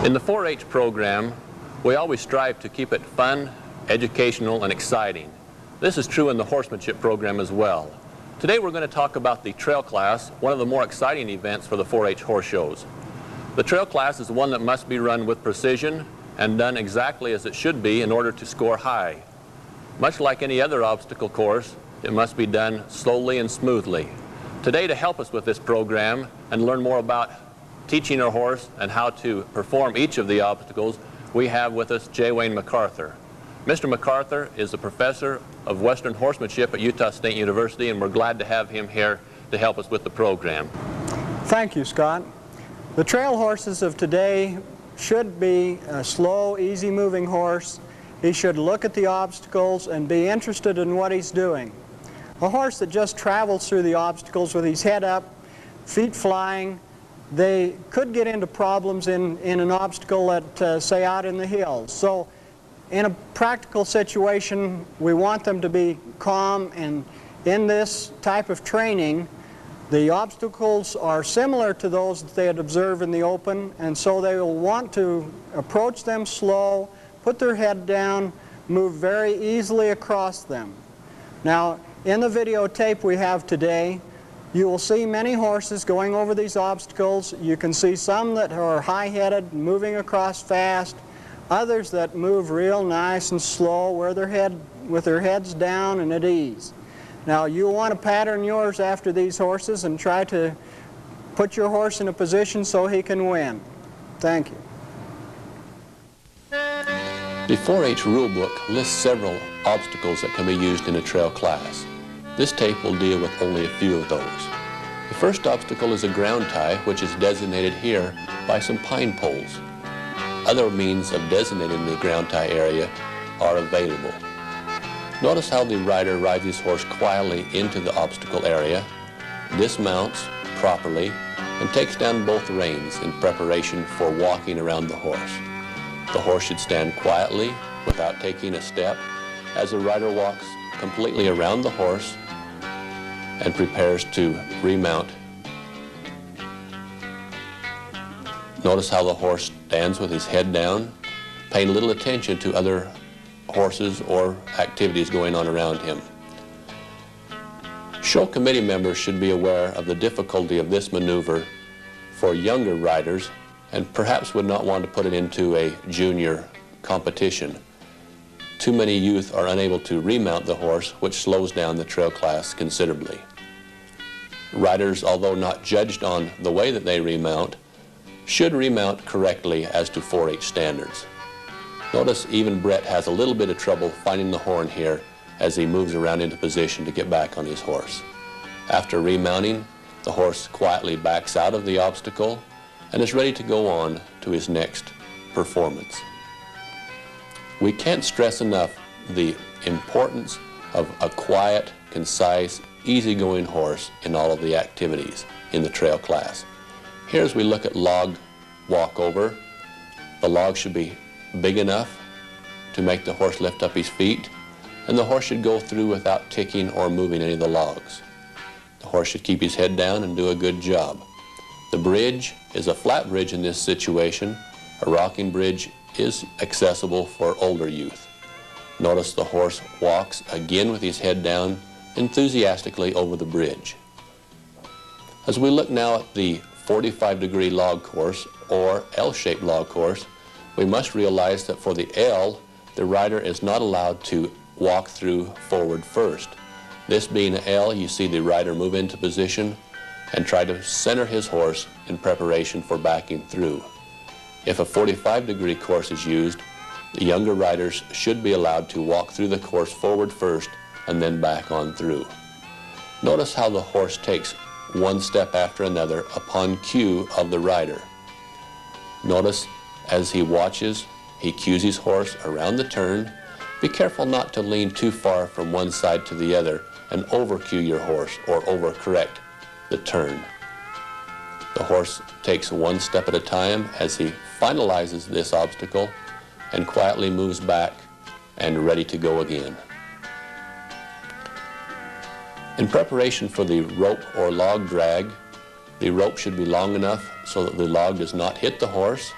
In the 4-H program, we always strive to keep it fun, educational, and exciting. This is true in the horsemanship program as well. Today we're going to talk about the trail class, one of the more exciting events for the 4-H horse shows. The trail class is one that must be run with precision and done exactly as it should be in order to score high. Much like any other obstacle course, it must be done slowly and smoothly. Today, to help us with this program and learn more about teaching our horse and how to perform each of the obstacles, we have with us J. Wayne MacArthur. Mr. MacArthur is a professor of Western horsemanship at Utah State University, and we're glad to have him here to help us with the program. Thank you, Scott. The trail horses of today should be a slow, easy-moving horse. He should look at the obstacles and be interested in what he's doing. A horse that just travels through the obstacles with his head up, feet flying, they could get into problems in an obstacle that, say, out in the hills. So in a practical situation, we want them to be calm, and in this type of training, the obstacles are similar to those that they'd observe in the open, and so they will want to approach them slow, put their head down, move very easily across them. Now, in the videotape we have today, you will see many horses going over these obstacles. You can see some that are high-headed, moving across fast, others that move real nice and slow, with their heads down and at ease. Now, you'll want to pattern yours after these horses and try to put your horse in a position so he can win. Thank you. The 4-H rulebook lists several obstacles that can be used in a trail class. This tape will deal with only a few of those. The first obstacle is a ground tie, which is designated here by some pine poles. Other means of designating the ground tie area are available. Notice how the rider rides his horse quietly into the obstacle area, dismounts properly, and takes down both reins in preparation for walking around the horse. The horse should stand quietly without taking a step as the rider walks completely around the horse and prepares to remount. Notice how the horse stands with his head down, paying little attention to other horses or activities going on around him. Show committee members should be aware of the difficulty of this maneuver for younger riders and perhaps would not want to put it into a junior competition. Too many youth are unable to remount the horse, which slows down the trail class considerably. Riders, although not judged on the way that they remount, should remount correctly as to 4-H standards. Notice even Brett has a little bit of trouble finding the horn here as he moves around into position to get back on his horse. After remounting, the horse quietly backs out of the obstacle and is ready to go on to his next performance. We can't stress enough the importance of a quiet, concise, easygoing horse in all of the activities in the trail class. Here, as we look at log walkover, the log should be big enough to make the horse lift up his feet, and the horse should go through without ticking or moving any of the logs. The horse should keep his head down and do a good job. The bridge is a flat bridge in this situation. A rocking bridge is accessible for older youth. Notice the horse walks again with his head down enthusiastically over the bridge. As we look now at the 45-degree log course or L-shaped log course, we must realize that for the L, the rider is not allowed to walk through forward first. This being an L, you see the rider move into position and try to center his horse in preparation for backing through. If a 45-degree course is used, the younger riders should be allowed to walk through the course forward first and then back on through. Notice how the horse takes one step after another upon cue of the rider. Notice as he watches, he cues his horse around the turn. Be careful not to lean too far from one side to the other and over-cue your horse or over-correct the turn. The horse takes one step at a time as he finalizes this obstacle and quietly moves back and ready to go again. In preparation for the rope or log drag, the rope should be long enough so that the log does not hit the horse,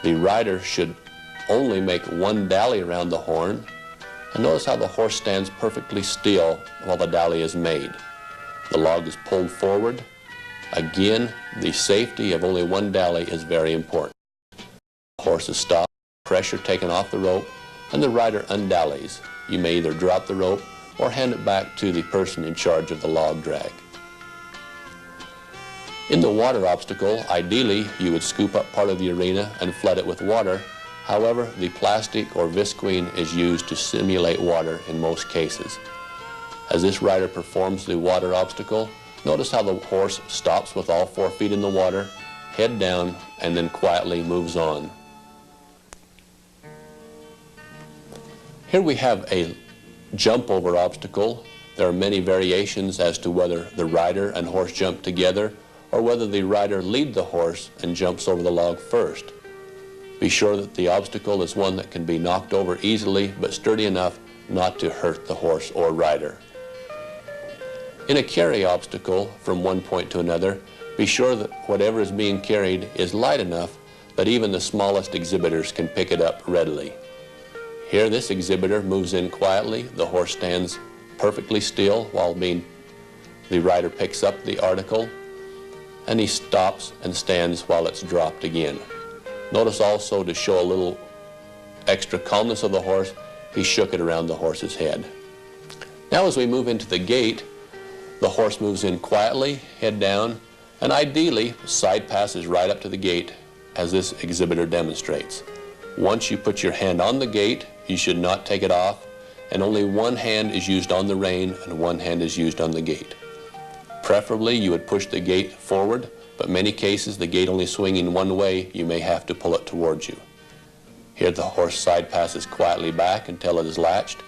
The rider should only make one dally around the horn, and notice how the horse stands perfectly still while the dally is made. The log is pulled forward. Again, the safety of only one dally is very important. The horse is stopped, pressure taken off the rope, and the rider undallies. You may either drop the rope or hand it back to the person in charge of the log drag. In the water obstacle, ideally you would scoop up part of the arena and flood it with water. However, the plastic or visqueen is used to simulate water in most cases. As this rider performs the water obstacle, notice how the horse stops with all 4 feet in the water, head down, and then quietly moves on. Here we have a jump over obstacle. There are many variations as to whether the rider and horse jump together or whether the rider leads the horse and jumps over the log first. Be sure that the obstacle is one that can be knocked over easily but sturdy enough not to hurt the horse or rider. In a carry obstacle from one point to another, be sure that whatever is being carried is light enough that even the smallest exhibitors can pick it up readily. Here this exhibitor moves in quietly, the horse stands perfectly still while the rider picks up the article, and he stops and stands while it's dropped again. Notice also, to show a little extra calmness of the horse, he shook it around the horse's head. Now as we move into the gate, the horse moves in quietly, head down, and ideally side passes right up to the gate as this exhibitor demonstrates. Once you put your hand on the gate, you should not take it off, and only one hand is used on the rein and one hand is used on the gate. Preferably you would push the gate forward, but in many cases the gate only swinging one way, you may have to pull it towards you. Here the horse side passes quietly back until it is latched.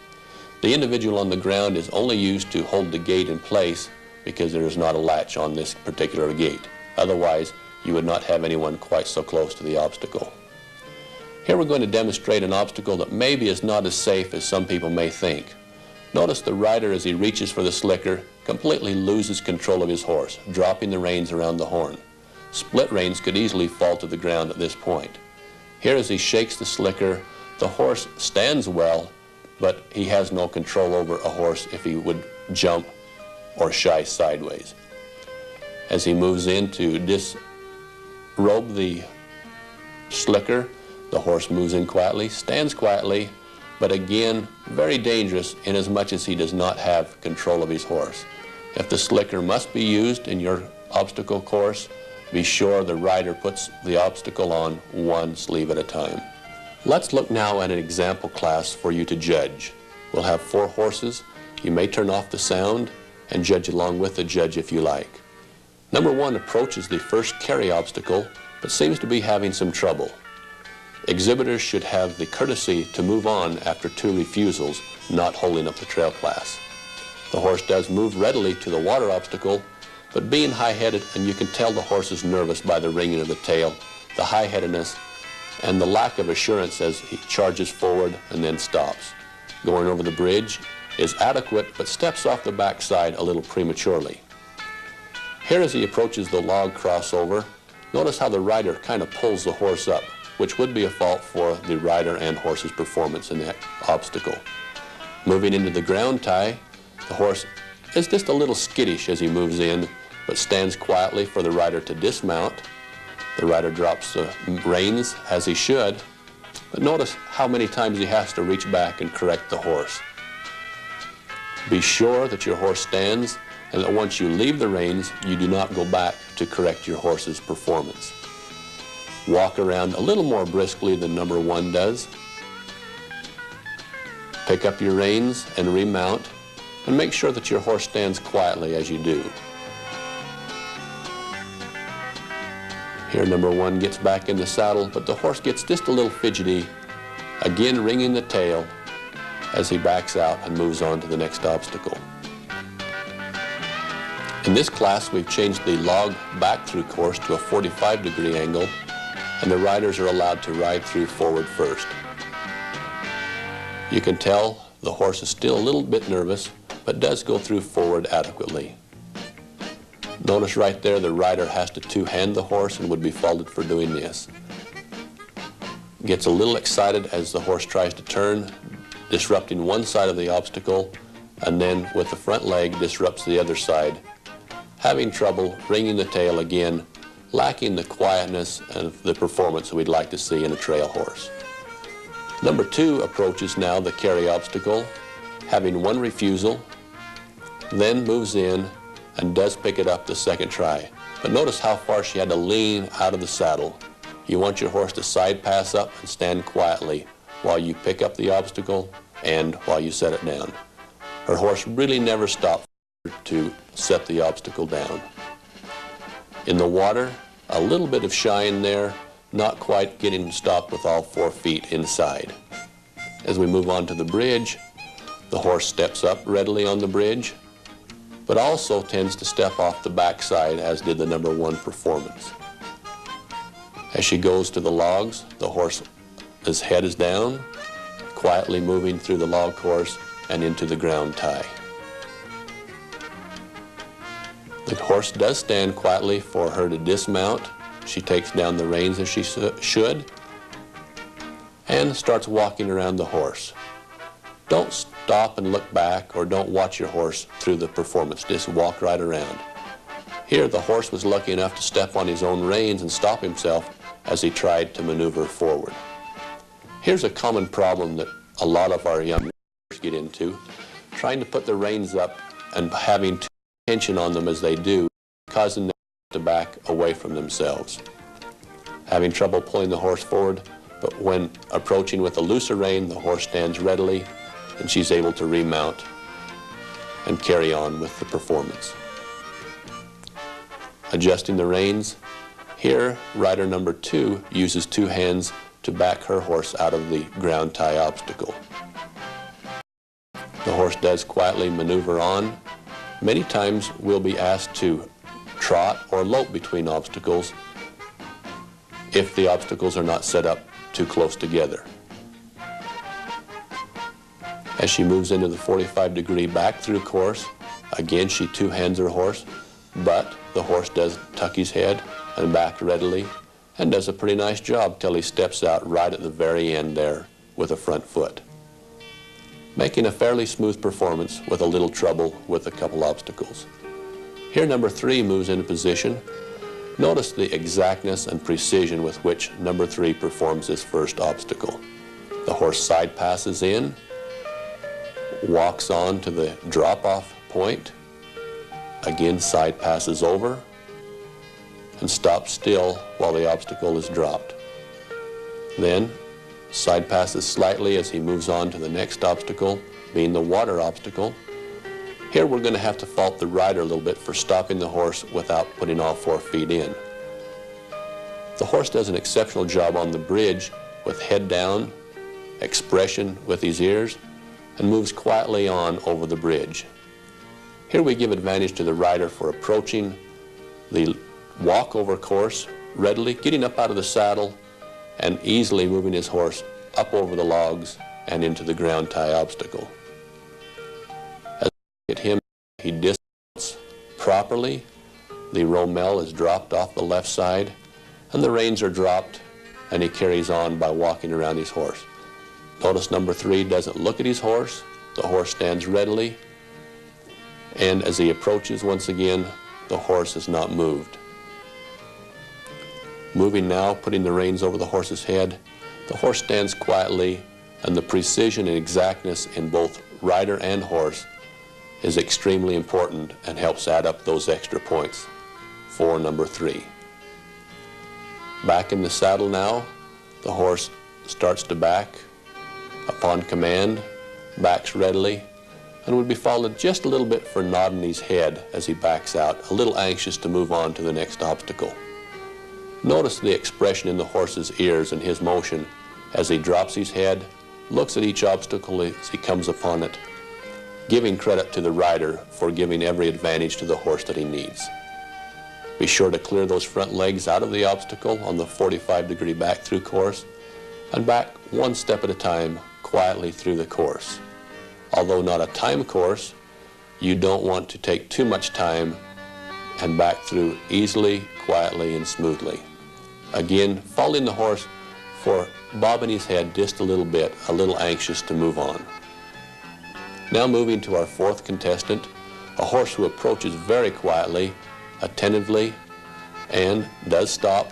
The individual on the ground is only used to hold the gate in place because there is not a latch on this particular gate. Otherwise, you would not have anyone quite so close to the obstacle. Here we're going to demonstrate an obstacle that maybe is not as safe as some people may think. Notice the rider, as he reaches for the slicker, completely loses control of his horse, dropping the reins around the horn. Split reins could easily fall to the ground at this point. Here as he shakes the slicker, the horse stands well, but he has no control over a horse if he would jump or shy sideways. As he moves in to disrobe the slicker, the horse moves in quietly, stands quietly, but again, very dangerous inasmuch as he does not have control of his horse. If the slicker must be used in your obstacle course, be sure the rider puts the obstacle on one sleeve at a time. Let's look now at an example class for you to judge. We'll have 4 horses. You may turn off the sound and judge along with the judge if you like. Number 1 approaches the first carry obstacle, but seems to be having some trouble. Exhibitors should have the courtesy to move on after 2 refusals, not holding up the trail class. The horse does move readily to the water obstacle, but being high-headed, and you can tell the horse is nervous by the ringing of the tail, the high-headedness, and the lack of assurance as he charges forward and then stops. Going over the bridge is adequate, but steps off the backside a little prematurely. Here as he approaches the log crossover, notice how the rider kind of pulls the horse up, which would be a fault for the rider and horse's performance in that obstacle. Moving into the ground tie, the horse is just a little skittish as he moves in, but stands quietly for the rider to dismount. The rider drops the reins as he should, but notice how many times he has to reach back and correct the horse. Be sure that your horse stands and that once you leave the reins, you do not go back to correct your horse's performance. Walk around a little more briskly than number 1 does. Pick up your reins and remount, and make sure that your horse stands quietly as you do. Here number 1 gets back in the saddle, but the horse gets just a little fidgety, again wringing the tail as he backs out and moves on to the next obstacle. In this class, we've changed the log back-through course to a 45-degree angle, and the riders are allowed to ride through forward first. You can tell the horse is still a little bit nervous, but does go through forward adequately. Notice right there the rider has to two-hand the horse and would be faulted for doing this. gets a little excited as the horse tries to turn, disrupting one side of the obstacle, and then with the front leg disrupts the other side, having trouble ringing the tail again, lacking the quietness and the performance we'd like to see in a trail horse. Number 2 approaches now the carry obstacle, having one refusal, then moves in and does pick it up the second try. But notice how far she had to lean out of the saddle. You want your horse to side pass up and stand quietly while you pick up the obstacle and while you set it down. Her horse really never stopped to set the obstacle down. In the water, a little bit of shine there, not quite getting stopped with all 4 feet inside. As we move on to the bridge, the horse steps up readily on the bridge, but also tends to step off the backside, as did the number 1 performance. As she goes to the logs, the horse's head is down, quietly moving through the log course and into the ground tie. The horse does stand quietly for her to dismount. She takes down the reins as she should and starts walking around the horse. Don't stop and look back, or don't watch your horse through the performance. Just walk right around. Here the horse was lucky enough to step on his own reins and stop himself as he tried to maneuver forward. Here's a common problem that a lot of our young horses get into, trying to put the reins up and having too much tension on them as they do, causing them to back away from themselves. Having trouble pulling the horse forward, but when approaching with a looser rein, the horse stands readily and she's able to remount and carry on with the performance. Adjusting the reins, here rider number 2 uses 2 hands to back her horse out of the ground tie obstacle. The horse does quietly maneuver on. Many times we'll be asked to trot or lope between obstacles if the obstacles are not set up too close together. As she moves into the 45-degree back through course, again she 2 hands her horse, but the horse does tuck his head and back readily and does a pretty nice job till he steps out right at the very end there with a front foot, making a fairly smooth performance with a little trouble with a couple obstacles. Here number 3 moves into position. Notice the exactness and precision with which number 3 performs this first obstacle. The horse side passes in, walks on to the drop-off point, again side passes over, and stops still while the obstacle is dropped. Then side passes slightly as he moves on to the next obstacle, being the water obstacle. Here we're going to have to fault the rider a little bit for stopping the horse without putting all 4 feet in. The horse does an exceptional job on the bridge with head down, expression with his ears, and moves quietly on over the bridge. Here we give advantage to the rider for approaching the walkover course readily, getting up out of the saddle and easily moving his horse up over the logs and into the ground tie obstacle. As we look at him, he dismounts properly, the romal is dropped off the left side, and the reins are dropped, and he carries on by walking around his horse. Notice number 3 doesn't look at his horse. The horse stands readily, and as he approaches once again, the horse is not moved. Moving now, putting the reins over the horse's head, the horse stands quietly, and the precision and exactness in both rider and horse is extremely important and helps add up those extra points for number 3. Back in the saddle now, the horse starts to back upon command, backs readily, and would be followed just a little bit for nodding his head as he backs out, a little anxious to move on to the next obstacle. Notice the expression in the horse's ears and his motion as he drops his head, looks at each obstacle as he comes upon it, giving credit to the rider for giving every advantage to the horse that he needs. Be sure to clear those front legs out of the obstacle on the 45-degree back through course and back 1 step at a time quietly through the course. Although not a time course, you don't want to take too much time and back through easily, quietly, and smoothly. Again, following the horse for bobbing his head just a little bit, a little anxious to move on. Now moving to our fourth contestant, a horse who approaches very quietly, attentively, and does stop,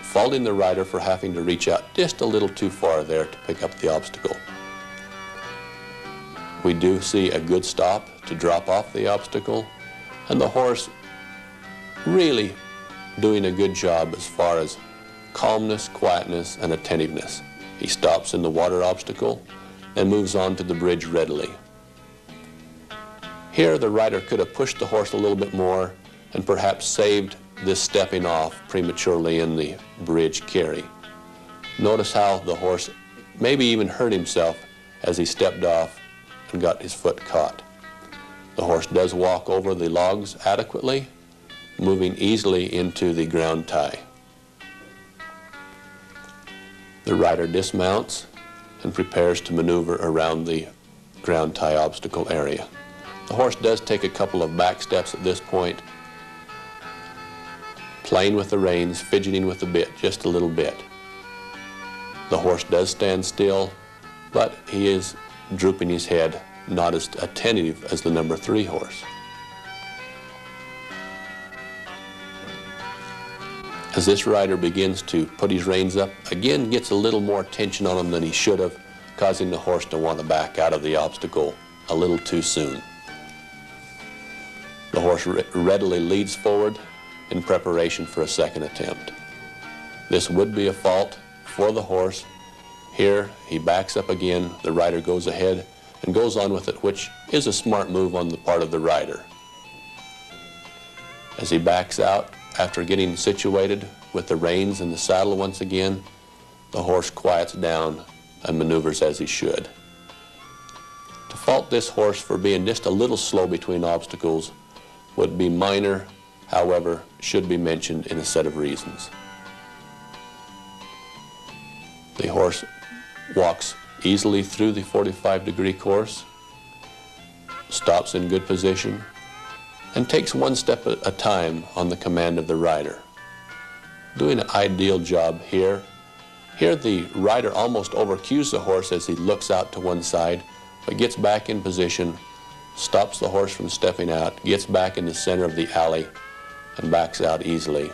faulting the rider for having to reach out just a little too far there to pick up the obstacle. We do see a good stop to drop off the obstacle, and the horse really doing a good job as far as calmness, quietness, and attentiveness. He stops in the water obstacle and moves on to the bridge readily. Here the rider could have pushed the horse a little bit more and perhaps saved this stepping off prematurely in the bridge carry. Notice how the horse maybe even hurt himself as he stepped off and got his foot caught. The horse does walk over the logs adequately, moving easily into the ground tie. The rider dismounts and prepares to maneuver around the ground tie obstacle area. The horse does take a couple of back steps at this point, playing with the reins, fidgeting with the bit just a little bit. The horse does stand still, but he is drooping his head, not as attentive as the number 3 horse. As this rider begins to put his reins up, again gets a little more tension on him than he should have, causing the horse to want to back out of the obstacle a little too soon. The horse readily leads forward in preparation for a second attempt. This would be a fault for the horse. Here he backs up again, the rider goes ahead and goes on with it, which is a smart move on the part of the rider. As he backs out, after getting situated with the reins and the saddle once again, the horse quiets down and maneuvers as he should. To fault this horse for being just a little slow between obstacles would be minor, however, should be mentioned in a set of reasons. The horse walks easily through the 45-degree course, stops in good position, and takes one step at a time on the command of the rider. Doing an ideal job here. Here the rider almost overcues the horse as he looks out to one side, but gets back in position, stops the horse from stepping out, gets back in the center of the alley, and backs out easily.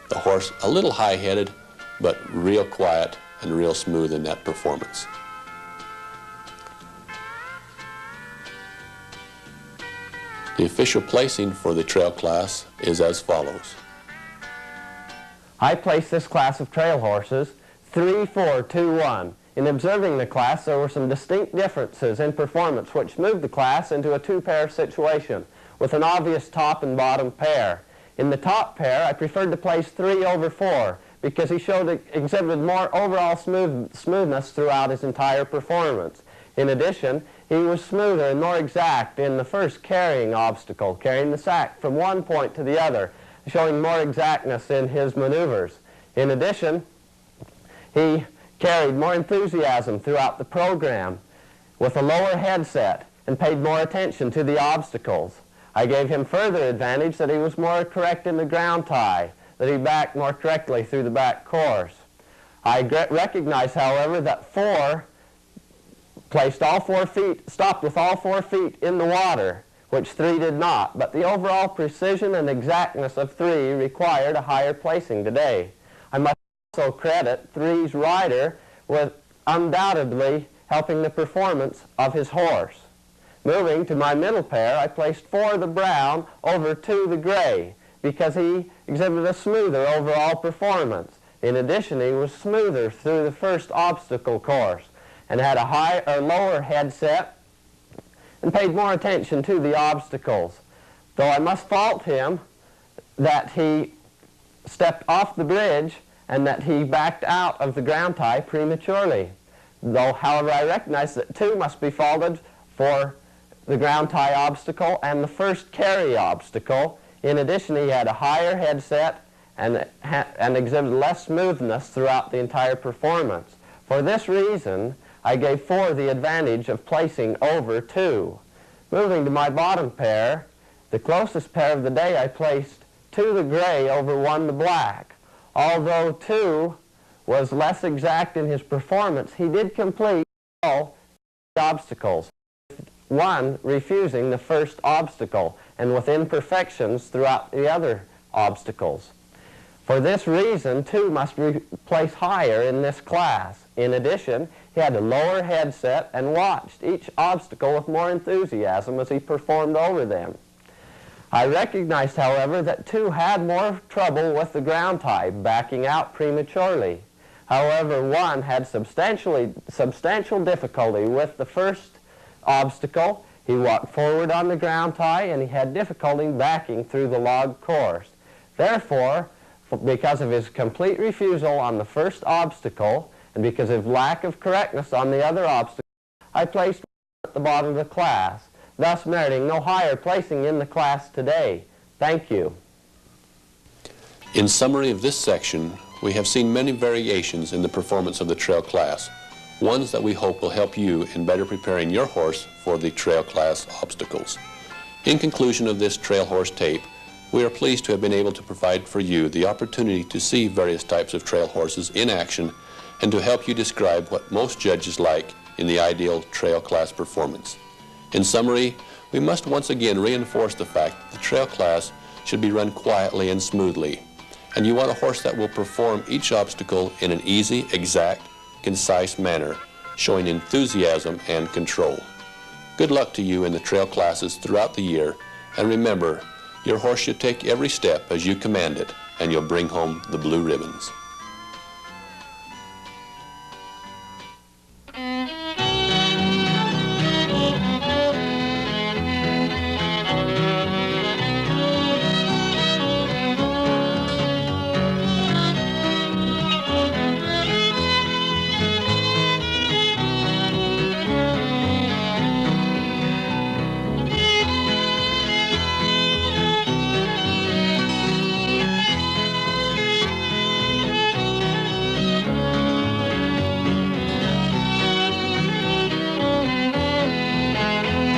The horse a little high-headed, but real quiet and real smooth in that performance. The official placing for the trail class is as follows. I placed this class of trail horses 3, 4, 2, 1. In observing the class, there were some distinct differences in performance which moved the class into a 2-pair situation with an obvious top and bottom pair. In the top pair, I preferred to place 3 over 4 because he exhibited more overall smoothness throughout his entire performance. In addition, he was smoother and more exact in the first carrying obstacle, carrying the sack from one point to the other, showing more exactness in his maneuvers. In addition, he carried more enthusiasm throughout the program with a lower headset and paid more attention to the obstacles. I gave him further advantage that he was more correct in the ground tie, that he backed more correctly through the back course. I recognize, however, that 4 placed all 4 feet, stopped with all 4 feet in the water, which 3 did not, but the overall precision and exactness of 3 required a higher placing today. I must also credit 3's rider with undoubtedly helping the performance of his horse. Moving to my middle pair, I placed 4 the brown over 2 the gray because he exhibited a smoother overall performance. In addition, he was smoother through the first obstacle course and had a higher or lower headset and paid more attention to the obstacles. Though I must fault him that he stepped off the bridge and that he backed out of the ground tie prematurely. Though, however, I recognize that 2 must be faulted for the ground tie obstacle and the first carry obstacle. In addition, he had a higher headset and exhibited less smoothness throughout the entire performance. For this reason, I gave 4 the advantage of placing over 2. Moving to my bottom pair, the closest pair of the day, I placed 2 the gray over 1 the black. Although 2 was less exact in his performance, he did complete all obstacles, one refusing the first obstacle and with imperfections throughout the other obstacles. For this reason, 2 must be placed higher in this class. In addition, he had a lower headset and watched each obstacle with more enthusiasm as he performed over them. I recognized, however, that 2 had more trouble with the ground type, backing out prematurely. However, 1 had substantial difficulty with the first obstacle. He walked forward on the ground tie, and he had difficulty backing through the log course. Therefore, because of his complete refusal on the first obstacle, and because of lack of correctness on the other obstacle, I placed 1 at the bottom of the class, thus meriting no higher placing in the class today. Thank you. In summary of this section, we have seen many variations in the performance of the trail class, ones that we hope will help you in better preparing your horse for the trail class obstacles. In conclusion of this trail horse tape, we are pleased to have been able to provide for you the opportunity to see various types of trail horses in action and to help you describe what most judges like in the ideal trail class performance. In summary, we must once again reinforce the fact that the trail class should be run quietly and smoothly, and you want a horse that will perform each obstacle in an easy, exact, concise manner, showing enthusiasm and control. Good luck to you in the trail classes throughout the year, and remember, your horse should take every step as you command it, and you'll bring home the blue ribbons.